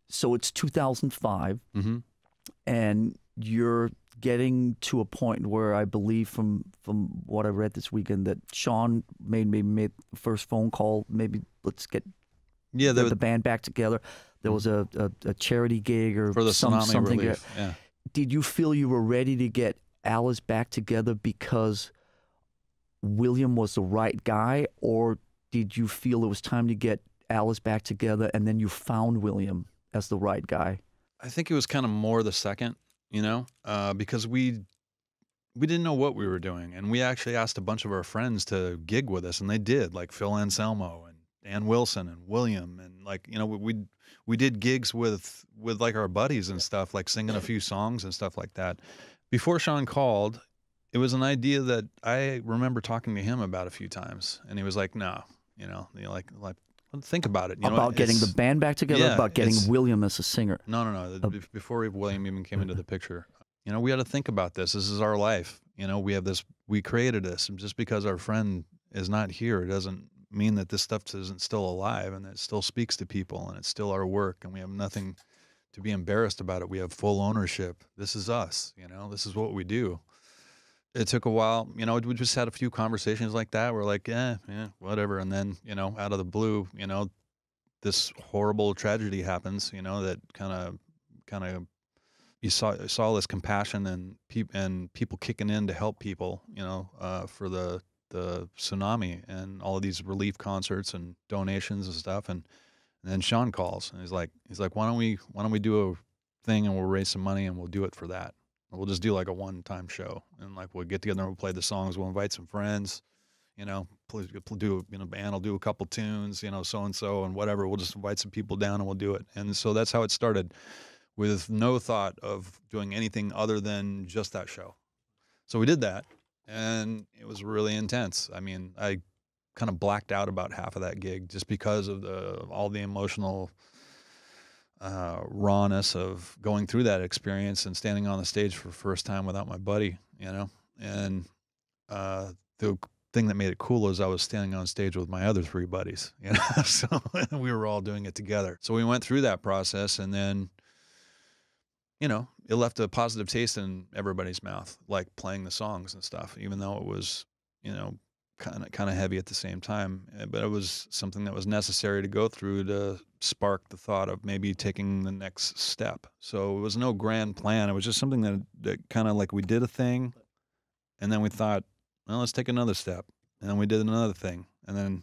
So it's 2005, Mm-hmm. and you're getting to a point where I believe from what I read this weekend that Sean made the first phone call. Maybe let's get Yeah, the band back together. There was a charity gig or for the tsunami something. relief. Yeah. Did you feel you were ready to get Alice back together because William was the right guy, or did you feel it was time to get Alice back together and then you found William as the right guy? I think it was kind of more the second, because we didn't know what we were doing, and we actually asked a bunch of our friends to gig with us, and they did, like Phil Anselmo and Dan Wilson and William, and we did gigs with like our buddies and stuff, like singing a few songs and stuff like that. Before Sean called, it was an idea that I remember talking to him about a few times, and he was like, "No, like well, think about it." About getting the band back together, yeah, about getting William as a singer. No. Before William even came into the picture, we had to think about this. This is our life. We have this. We created this, and just because our friend is not here, it doesn't mean that this stuff isn't still alive, and it still speaks to people, and it's still our work, and we have nothing to be embarrassed about it. We have full ownership. This is us. This is what we do. It took a while. We just had a few conversations like that. We're like, yeah, whatever. And then, out of the blue, this horrible tragedy happens, that kind of, you saw this compassion and people kicking in to help people, for the tsunami and all of these relief concerts and donations and stuff. And then Sean calls and he's like, why don't we do a thing and we'll raise some money and we'll do it for that. We'll just do like a one-time show, and like we'll get together and we'll play the songs. We'll invite some friends, please do, band will do a couple tunes, so and so and whatever. We'll just invite some people down and we'll do it. And so that's how it started, with no thought of doing anything other than just that show. So we did that, and it was really intense. I mean, I kind of blacked out about half of that gig just because of all the emotional rawness of going through that experience and standing on the stage for the first time without my buddy, and the thing that made it cool is I was standing on stage with my other three buddies, so we were all doing it together. So we went through that process, and then, it left a positive taste in everybody's mouth, like playing the songs and stuff, even though it was, kind of heavy at the same time. But it was something that was necessary to go through to spark the thought of maybe taking the next step. So it was no grand plan. It was just something that kind of like we did a thing, and then we thought, well, let's take another step. And then we did another thing, and then,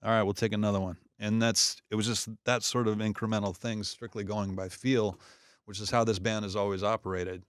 all right, we'll take another one. And it was just that sort of incremental thing, strictly going by feel, which is how this band has always operated.